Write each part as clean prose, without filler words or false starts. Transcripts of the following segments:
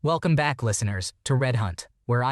Welcome back, listeners, to Red Hunt, where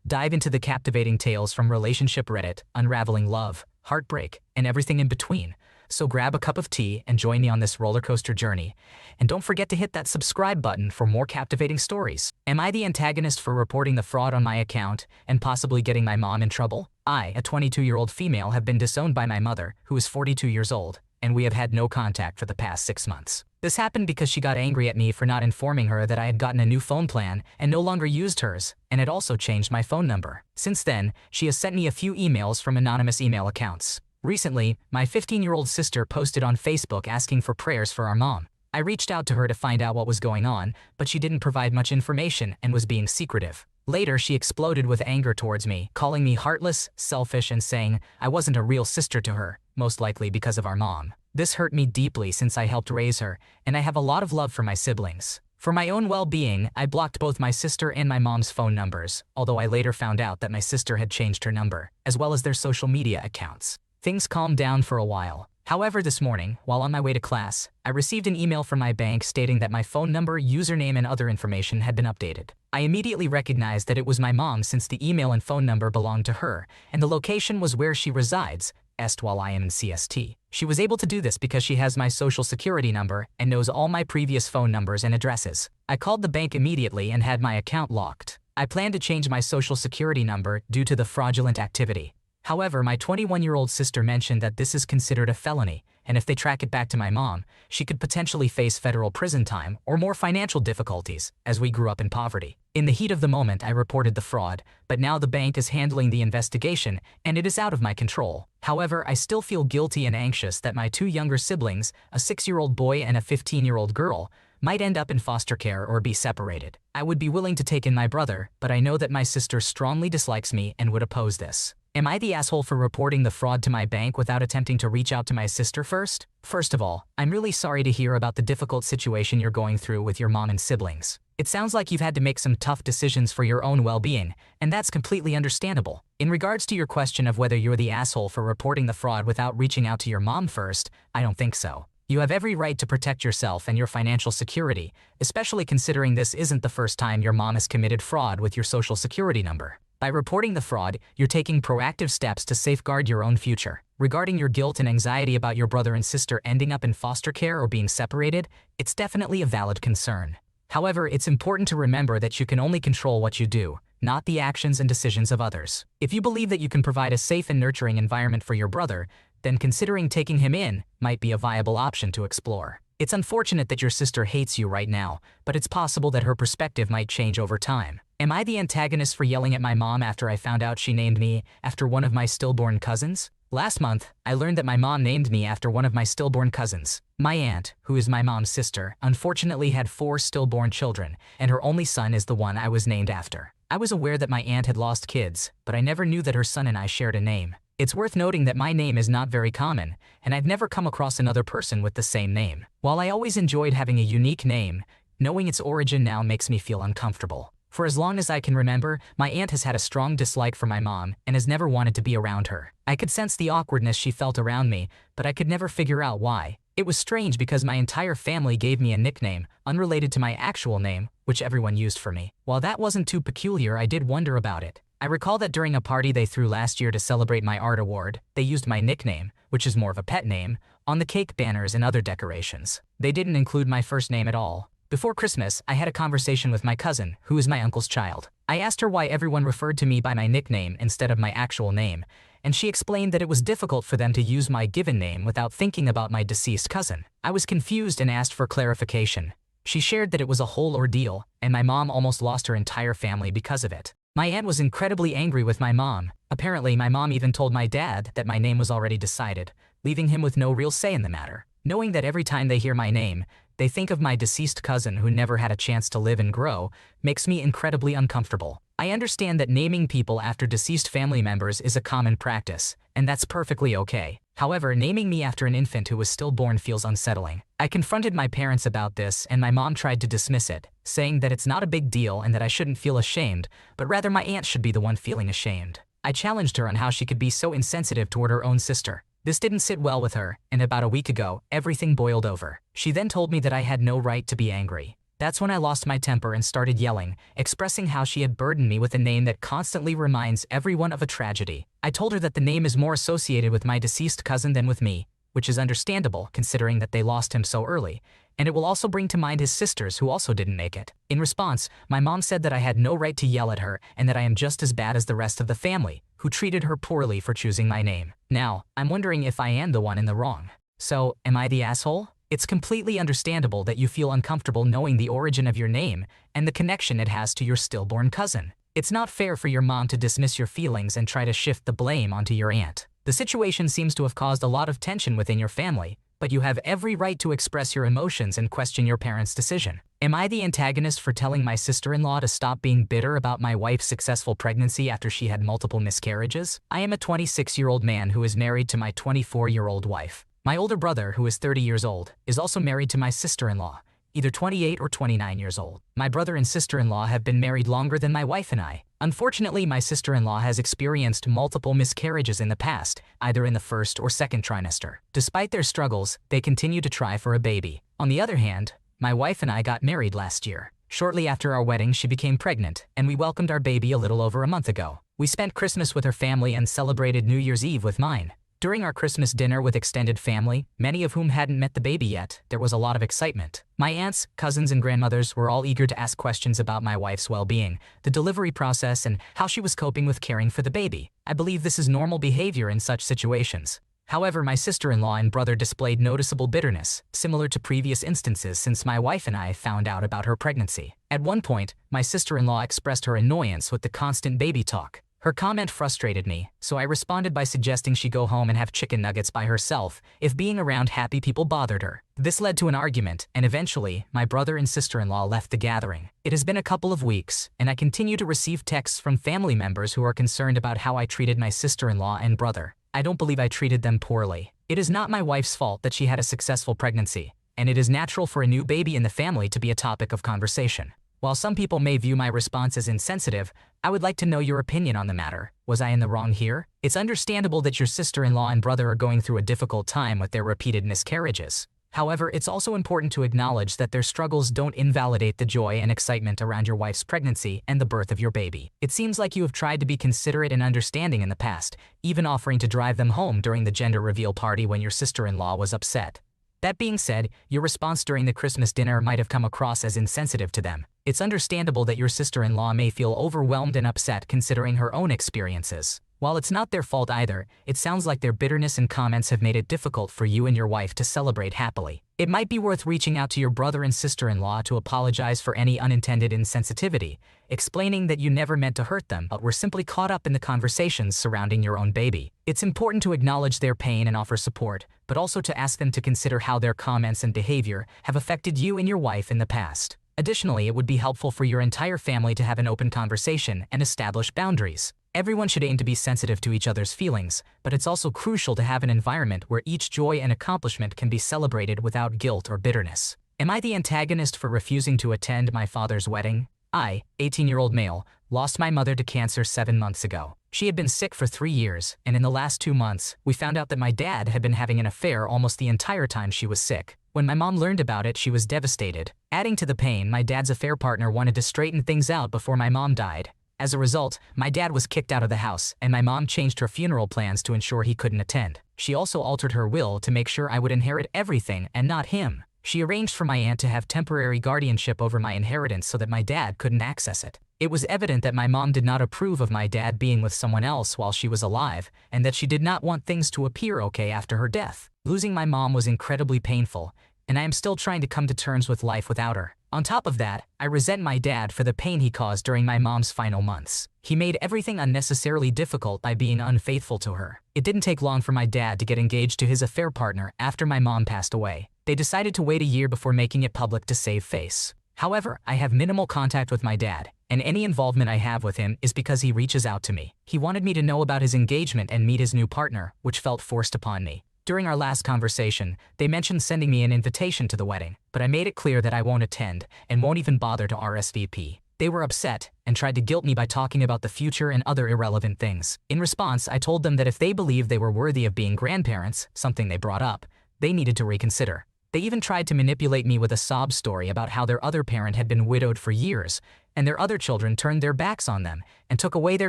dive into the captivating tales from relationship Reddit, unraveling love, heartbreak, and everything in between. So grab a cup of tea and join me on this rollercoaster journey. And don't forget to hit that subscribe button for more captivating stories. Am I the antagonist for reporting the fraud on my account and possibly getting my mom in trouble? I, a 22-year-old female, have been disowned by my mother, who is 42 years old, and we have had no contact for the past 6 months. This happened because she got angry at me for not informing her that I had gotten a new phone plan and no longer used hers, and had also changed my phone number. Since then, she has sent me a few emails from anonymous email accounts. Recently, my 15-year-old sister posted on Facebook asking for prayers for our mom. I reached out to her to find out what was going on, but she didn't provide much information and was being secretive. Later, she exploded with anger towards me, calling me heartless, selfish, and saying I wasn't a real sister to her, most likely because of our mom. This hurt me deeply since I helped raise her, and I have a lot of love for my siblings. For my own well-being, I blocked both my sister and my mom's phone numbers, although I later found out that my sister had changed her number, as well as their social media accounts. Things calmed down for a while. However, this morning, while on my way to class, I received an email from my bank stating that my phone number, username, and other information had been updated. I immediately recognized that it was my mom since the email and phone number belonged to her, and the location was where she resides, while I am in CST. She was able to do this because she has my social security number and knows all my previous phone numbers and addresses. I called the bank immediately and had my account locked. I plan to change my social security number due to the fraudulent activity. However, my 21-year-old sister mentioned that this is considered a felony, and if they track it back to my mom, she could potentially face federal prison time or more financial difficulties, as we grew up in poverty. In the heat of the moment, I reported the fraud, but now the bank is handling the investigation, and it is out of my control. However, I still feel guilty and anxious that my two younger siblings, a 6-year-old boy and a 15-year-old girl, might end up in foster care or be separated. I would be willing to take in my brother, but I know that my sister strongly dislikes me and would oppose this. Am I the asshole for reporting the fraud to my bank without attempting to reach out to my sister first? First of all, I'm really sorry to hear about the difficult situation you're going through with your mom and siblings. It sounds like you've had to make some tough decisions for your own well-being, and that's completely understandable. In regards to your question of whether you're the asshole for reporting the fraud without reaching out to your mom first, I don't think so. You have every right to protect yourself and your financial security, especially considering this isn't the first time your mom has committed fraud with your social security number. By reporting the fraud, you're taking proactive steps to safeguard your own future. Regarding your guilt and anxiety about your brother and sister ending up in foster care or being separated, it's definitely a valid concern. However, it's important to remember that you can only control what you do, not the actions and decisions of others. If you believe that you can provide a safe and nurturing environment for your brother, then considering taking him in might be a viable option to explore. It's unfortunate that your sister hates you right now, but it's possible that her perspective might change over time. Am I the antagonist for yelling at my mom after I found out she named me after one of my stillborn cousins? Last month, I learned that my mom named me after one of my stillborn cousins. My aunt, who is my mom's sister, unfortunately had 4 stillborn children, and her only son is the one I was named after. I was aware that my aunt had lost kids, but I never knew that her son and I shared a name. It's worth noting that my name is not very common, and I've never come across another person with the same name. While I always enjoyed having a unique name, knowing its origin now makes me feel uncomfortable. For as long as I can remember, my aunt has had a strong dislike for my mom and has never wanted to be around her. I could sense the awkwardness she felt around me, but I could never figure out why. It was strange because my entire family gave me a nickname, unrelated to my actual name, which everyone used for me. While that wasn't too peculiar, I did wonder about it. I recall that during a party they threw last year to celebrate my art award, they used my nickname, which is more of a pet name, on the cake banners and other decorations. They didn't include my first name at all. Before Christmas, I had a conversation with my cousin, who is my uncle's child. I asked her why everyone referred to me by my nickname instead of my actual name, and she explained that it was difficult for them to use my given name without thinking about my deceased cousin. I was confused and asked for clarification. She shared that it was a whole ordeal, and my mom almost lost her entire family because of it. My aunt was incredibly angry with my mom. Apparently, my mom even told my dad that my name was already decided, leaving him with no real say in the matter. Knowing that every time they hear my name, they think of my deceased cousin who never had a chance to live and grow, makes me incredibly uncomfortable. I understand that naming people after deceased family members is a common practice, and that's perfectly okay. However, naming me after an infant who was stillborn feels unsettling. I confronted my parents about this, and my mom tried to dismiss it, saying that it's not a big deal and that I shouldn't feel ashamed, but rather my aunt should be the one feeling ashamed. I challenged her on how she could be so insensitive toward her own sister. This didn't sit well with her, and about a week ago, everything boiled over. She then told me that I had no right to be angry. That's when I lost my temper and started yelling, expressing how she had burdened me with a name that constantly reminds everyone of a tragedy. I told her that the name is more associated with my deceased cousin than with me, which is understandable considering that they lost him so early, and it will also bring to mind his sisters who also didn't make it. In response, my mom said that I had no right to yell at her and that I am just as bad as the rest of the family, who treated her poorly for choosing my name. Now, I'm wondering if I am the one in the wrong. So, am I the asshole? It's completely understandable that you feel uncomfortable knowing the origin of your name and the connection it has to your stillborn cousin. It's not fair for your mom to dismiss your feelings and try to shift the blame onto your aunt. The situation seems to have caused a lot of tension within your family, but you have every right to express your emotions and question your parents' decision. Am I the antagonist for telling my sister-in-law to stop being bitter about my wife's successful pregnancy after she had multiple miscarriages? I am a 26-year-old man who is married to my 24-year-old wife. My older brother, who is 30 years old, is also married to my sister-in-law, either 28 or 29 years old. My brother and sister-in-law have been married longer than my wife and I. Unfortunately, my sister-in-law has experienced multiple miscarriages in the past, either in the first or second trimester. Despite their struggles, they continue to try for a baby. On the other hand, my wife and I got married last year. Shortly after our wedding, she became pregnant, and we welcomed our baby a little over a month ago. We spent Christmas with her family and celebrated New Year's Eve with mine. During our Christmas dinner with extended family, many of whom hadn't met the baby yet, there was a lot of excitement. My aunts, cousins, and grandmothers were all eager to ask questions about my wife's well-being, the delivery process, and how she was coping with caring for the baby. I believe this is normal behavior in such situations. However, my sister-in-law and brother displayed noticeable bitterness, similar to previous instances since my wife and I found out about her pregnancy. At one point, my sister-in-law expressed her annoyance with the constant baby talk. Her comment frustrated me, so I responded by suggesting she go home and have chicken nuggets by herself if being around happy people bothered her. This led to an argument, and eventually, my brother and sister-in-law left the gathering. It has been a couple of weeks, and I continue to receive texts from family members who are concerned about how I treated my sister-in-law and brother. I don't believe I treated them poorly. It is not my wife's fault that she had a successful pregnancy, and it is natural for a new baby in the family to be a topic of conversation. While some people may view my response as insensitive, I would like to know your opinion on the matter. Was I in the wrong here? It's understandable that your sister-in-law and brother are going through a difficult time with their repeated miscarriages. However, it's also important to acknowledge that their struggles don't invalidate the joy and excitement around your wife's pregnancy and the birth of your baby. It seems like you have tried to be considerate and understanding in the past, even offering to drive them home during the gender reveal party when your sister-in-law was upset. That being said, your response during the Christmas dinner might have come across as insensitive to them. It's understandable that your sister-in-law may feel overwhelmed and upset considering her own experiences. While it's not their fault either, it sounds like their bitterness and comments have made it difficult for you and your wife to celebrate happily. It might be worth reaching out to your brother and sister-in-law to apologize for any unintended insensitivity, explaining that you never meant to hurt them but were simply caught up in the conversations surrounding your own baby. It's important to acknowledge their pain and offer support, but also to ask them to consider how their comments and behavior have affected you and your wife in the past. Additionally, it would be helpful for your entire family to have an open conversation and establish boundaries. Everyone should aim to be sensitive to each other's feelings, but it's also crucial to have an environment where each joy and accomplishment can be celebrated without guilt or bitterness. Am I the antagonist for refusing to attend my father's wedding? I, 18-year-old male, lost my mother to cancer 7 months ago. She had been sick for 3 years, and in the last 2 months, we found out that my dad had been having an affair almost the entire time she was sick. When my mom learned about it, she was devastated. Adding to the pain, my dad's affair partner wanted to straighten things out before my mom died. As a result, my dad was kicked out of the house, and my mom changed her funeral plans to ensure he couldn't attend. She also altered her will to make sure I would inherit everything and not him. She arranged for my aunt to have temporary guardianship over my inheritance so that my dad couldn't access it. It was evident that my mom did not approve of my dad being with someone else while she was alive, and that she did not want things to appear okay after her death. Losing my mom was incredibly painful, and I am still trying to come to terms with life without her. On top of that, I resent my dad for the pain he caused during my mom's final months. He made everything unnecessarily difficult by being unfaithful to her. It didn't take long for my dad to get engaged to his affair partner after my mom passed away. They decided to wait a year before making it public to save face. However, I have minimal contact with my dad, and any involvement I have with him is because he reaches out to me. He wanted me to know about his engagement and meet his new partner, which felt forced upon me. During our last conversation, they mentioned sending me an invitation to the wedding, but I made it clear that I won't attend and won't even bother to RSVP. They were upset and tried to guilt me by talking about the future and other irrelevant things. In response, I told them that if they believed they were worthy of being grandparents, something they brought up, they needed to reconsider. They even tried to manipulate me with a sob story about how their other parent had been widowed for years, and their other children turned their backs on them and took away their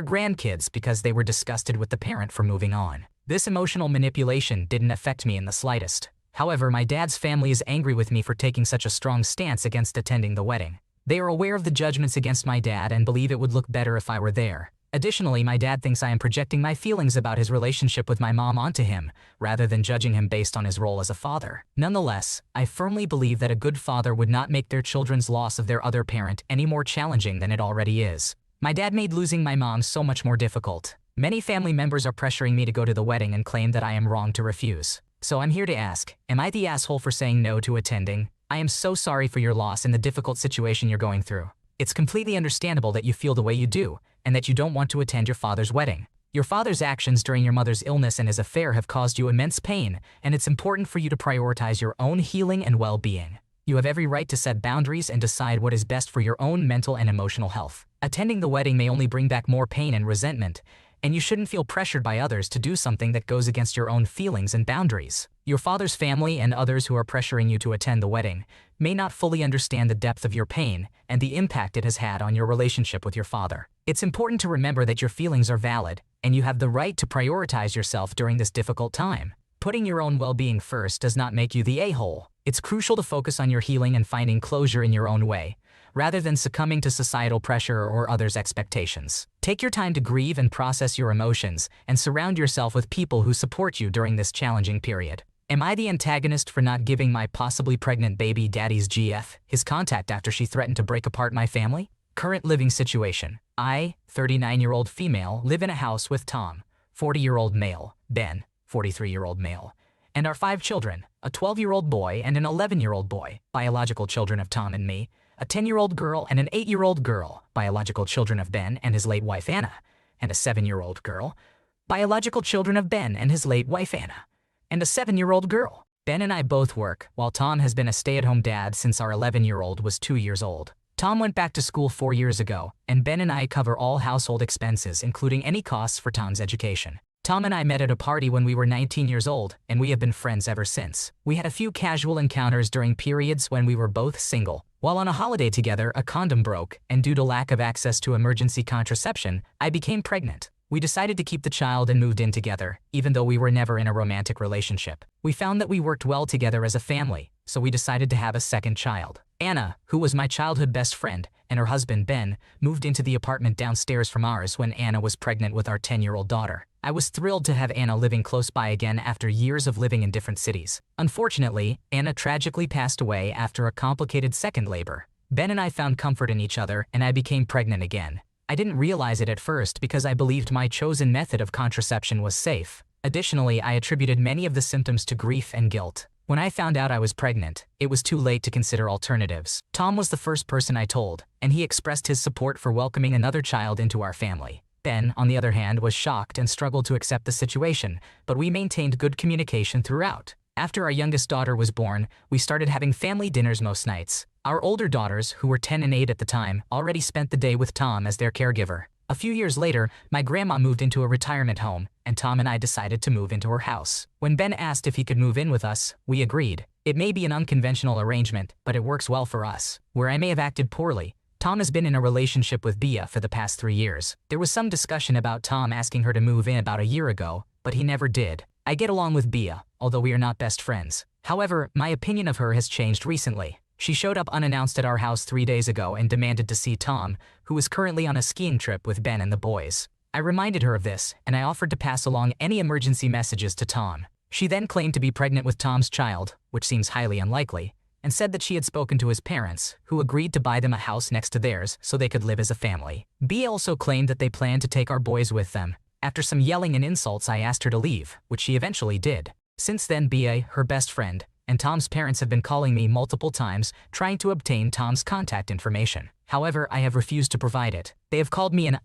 grandkids because they were disgusted with the parent for moving on. This emotional manipulation didn't affect me in the slightest. However, my dad's family is angry with me for taking such a strong stance against attending the wedding. They are aware of the judgments against my dad and believe it would look better if I were there. Additionally, my dad thinks I am projecting my feelings about his relationship with my mom onto him, rather than judging him based on his role as a father. Nonetheless, I firmly believe that a good father would not make their children's loss of their other parent any more challenging than it already is. My dad made losing my mom so much more difficult. Many family members are pressuring me to go to the wedding and claim that I am wrong to refuse. So I'm here to ask, am I the asshole for saying no to attending? I am so sorry for your loss and the difficult situation you're going through. It's completely understandable that you feel the way you do, and that you don't want to attend your father's wedding. Your father's actions during your mother's illness and his affair have caused you immense pain, and it's important for you to prioritize your own healing and well-being. You have every right to set boundaries and decide what is best for your own mental and emotional health. Attending the wedding may only bring back more pain and resentment, and you shouldn't feel pressured by others to do something that goes against your own feelings and boundaries. Your father's family and others who are pressuring you to attend the wedding may not fully understand the depth of your pain and the impact it has had on your relationship with your father. It's important to remember that your feelings are valid, and you have the right to prioritize yourself during this difficult time. Putting your own well-being first does not make you the a-hole. It's crucial to focus on your healing and finding closure in your own way, rather than succumbing to societal pressure or others' expectations. Take your time to grieve and process your emotions, and surround yourself with people who support you during this challenging period. Am I the antagonist for not giving my possibly pregnant baby daddy's GF his contact after she threatened to break apart my family? Current living situation. I, 39-year-old female, live in a house with Tom, 40-year-old male, Ben, 43-year-old male, and our 5 children, a 12-year-old boy and an 11-year-old boy, biological children of Tom and me, a 10-year-old girl and an 8-year-old girl, biological children of Ben and his late wife Anna, and a 7-year-old girl, biological children of Ben and his late wife Anna, and a 7-year-old girl. Ben and I both work, while Tom has been a stay-at-home dad since our 11-year-old was 2 years old. Tom went back to school 4 years ago, and Ben and I cover all household expenses, including any costs for Tom's education. Tom and I met at a party when we were 19 years old, and we have been friends ever since. We had a few casual encounters during periods when we were both single. While on a holiday together, a condom broke, and due to lack of access to emergency contraception, I became pregnant. We decided to keep the child and moved in together, even though we were never in a romantic relationship. We found that we worked well together as a family, so we decided to have a second child. Anna, who was my childhood best friend, and her husband Ben, moved into the apartment downstairs from ours when Anna was pregnant with our 10-year-old daughter. I was thrilled to have Anna living close by again after years of living in different cities. Unfortunately, Anna tragically passed away after a complicated second labor. Ben and I found comfort in each other, and I became pregnant again. I didn't realize it at first because I believed my chosen method of contraception was safe. Additionally, I attributed many of the symptoms to grief and guilt. When I found out I was pregnant, it was too late to consider alternatives. Tom was the first person I told, and he expressed his support for welcoming another child into our family. Ben, on the other hand, was shocked and struggled to accept the situation, but we maintained good communication throughout. After our youngest daughter was born, we started having family dinners most nights. Our older daughters, who were 10 and 8 at the time, already spent the day with Tom as their caregiver. A few years later, my grandma moved into a retirement home, and Tom and I decided to move into her house. When Ben asked if he could move in with us, we agreed. It may be an unconventional arrangement, but it works well for us. Where I may have acted poorly, Tom has been in a relationship with Bea for the past 3 years. There was some discussion about Tom asking her to move in about a year ago, but he never did. I get along with Bea, although we are not best friends. However, my opinion of her has changed recently. She showed up unannounced at our house 3 days ago and demanded to see Tom, who is currently on a skiing trip with Ben and the boys. I reminded her of this, and I offered to pass along any emergency messages to Tom. She then claimed to be pregnant with Tom's child, which seems highly unlikely, and said that she had spoken to his parents, who agreed to buy them a house next to theirs so they could live as a family. Bea also claimed that they planned to take our boys with them. After some yelling and insults, I asked her to leave, which she eventually did. Since then, Bea, her best friend, and Tom's parents have been calling me multiple times trying to obtain Tom's contact information. However, I have refused to provide it. They have called me an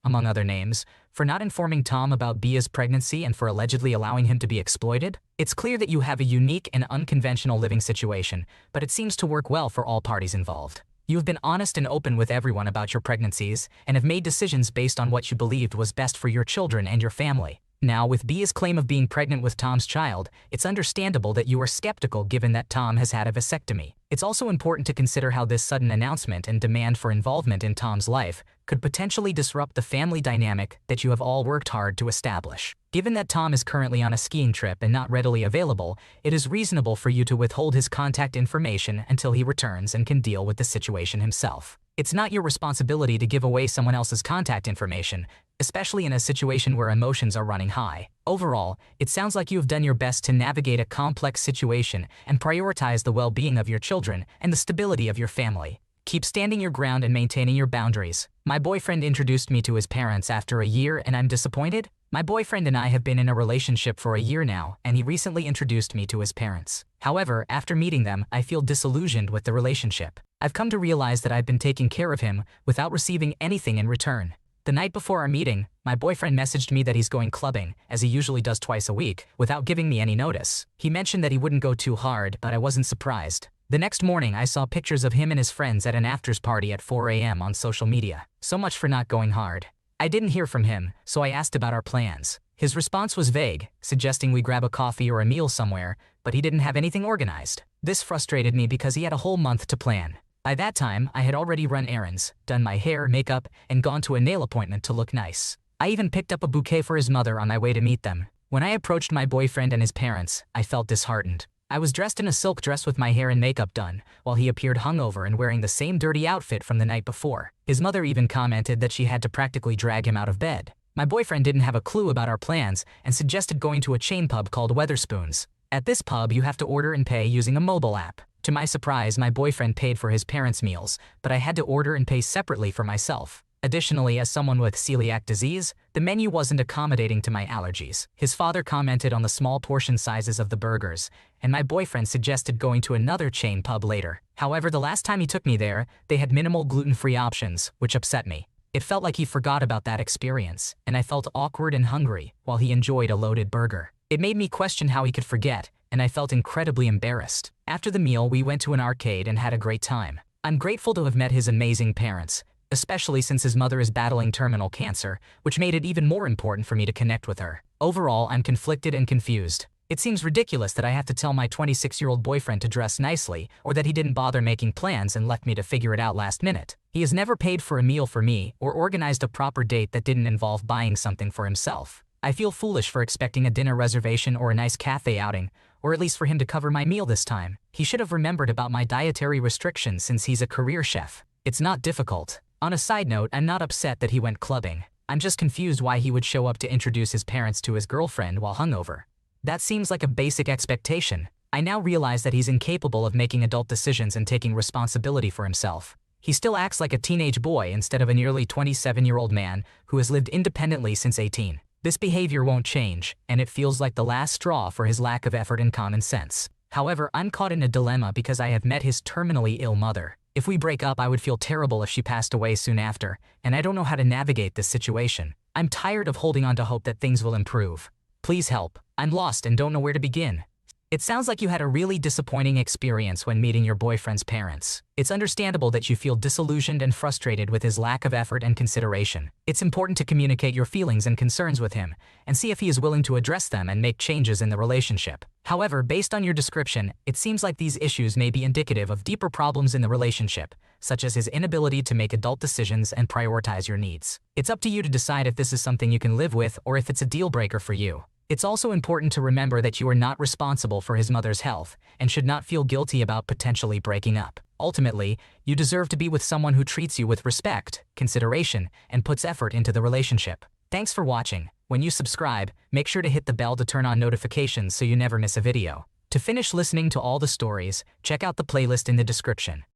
among other names, for not informing Tom about Bea's pregnancy and for allegedly allowing him to be exploited. It's clear that you have a unique and unconventional living situation, but it seems to work well for all parties involved. You have been honest and open with everyone about your pregnancies and have made decisions based on what you believed was best for your children and your family. Now, with Bia's claim of being pregnant with Tom's child, it's understandable that you are skeptical given that Tom has had a vasectomy. It's also important to consider how this sudden announcement and demand for involvement in Tom's life could potentially disrupt the family dynamic that you have all worked hard to establish. Given that Tom is currently on a skiing trip and not readily available, it is reasonable for you to withhold his contact information until he returns and can deal with the situation himself. It's not your responsibility to give away someone else's contact information, especially in a situation where emotions are running high. Overall, it sounds like you have done your best to navigate a complex situation and prioritize the well-being of your children and the stability of your family. Keep standing your ground and maintaining your boundaries. My boyfriend introduced me to his parents after a year and I'm disappointed. My boyfriend and I have been in a relationship for a year now, and he recently introduced me to his parents. However, after meeting them, I feel disillusioned with the relationship. I've come to realize that I've been taking care of him without receiving anything in return. The night before our meeting, my boyfriend messaged me that he's going clubbing, as he usually does twice a week, without giving me any notice. He mentioned that he wouldn't go too hard, but I wasn't surprised. The next morning, I saw pictures of him and his friends at an afters party at 4 a.m. on social media. So much for not going hard. I didn't hear from him, so I asked about our plans. His response was vague, suggesting we grab a coffee or a meal somewhere, but he didn't have anything organized. This frustrated me because he had a whole month to plan. By that time, I had already run errands, done my hair, makeup, and gone to a nail appointment to look nice. I even picked up a bouquet for his mother on my way to meet them. When I approached my boyfriend and his parents, I felt disheartened. I was dressed in a silk dress with my hair and makeup done, while he appeared hungover and wearing the same dirty outfit from the night before. His mother even commented that she had to practically drag him out of bed. My boyfriend didn't have a clue about our plans and suggested going to a chain pub called Weatherspoons. At this pub, you have to order and pay using a mobile app. To my surprise, my boyfriend paid for his parents' meals, but I had to order and pay separately for myself. Additionally, as someone with celiac disease, the menu wasn't accommodating to my allergies. His father commented on the small portion sizes of the burgers, and my boyfriend suggested going to another chain pub later. However, the last time he took me there, they had minimal gluten-free options, which upset me. It felt like he forgot about that experience, and I felt awkward and hungry while he enjoyed a loaded burger. It made me question how he could forget, and I felt incredibly embarrassed. After the meal, we went to an arcade and had a great time. I'm grateful to have met his amazing parents, especially since his mother is battling terminal cancer, which made it even more important for me to connect with her. Overall, I'm conflicted and confused. It seems ridiculous that I have to tell my 26-year-old boyfriend to dress nicely, or that he didn't bother making plans and left me to figure it out last minute. He has never paid for a meal for me or organized a proper date that didn't involve buying something for himself. I feel foolish for expecting a dinner reservation or a nice cafe outing, or at least for him to cover my meal this time. He should have remembered about my dietary restrictions since he's a career chef. It's not difficult. On a side note, I'm not upset that he went clubbing. I'm just confused why he would show up to introduce his parents to his girlfriend while hungover. That seems like a basic expectation. I now realize that he's incapable of making adult decisions and taking responsibility for himself. He still acts like a teenage boy instead of a nearly 27-year-old man who has lived independently since 18. This behavior won't change, and it feels like the last straw for his lack of effort and common sense. However, I'm caught in a dilemma because I have met his terminally ill mother. If we break up, I would feel terrible if she passed away soon after, and I don't know how to navigate this situation. I'm tired of holding on to hope that things will improve. Please help. I'm lost and don't know where to begin. It sounds like you had a really disappointing experience when meeting your boyfriend's parents. It's understandable that you feel disillusioned and frustrated with his lack of effort and consideration. It's important to communicate your feelings and concerns with him, and see if he is willing to address them and make changes in the relationship. However, based on your description, it seems like these issues may be indicative of deeper problems in the relationship, such as his inability to make adult decisions and prioritize your needs. It's up to you to decide if this is something you can live with or if it's a deal breaker for you. It's also important to remember that you are not responsible for his mother's health and should not feel guilty about potentially breaking up. Ultimately, you deserve to be with someone who treats you with respect, consideration, and puts effort into the relationship. Thanks for watching. When you subscribe, make sure to hit the bell to turn on notifications so you never miss a video. To finish listening to all the stories, check out the playlist in the description.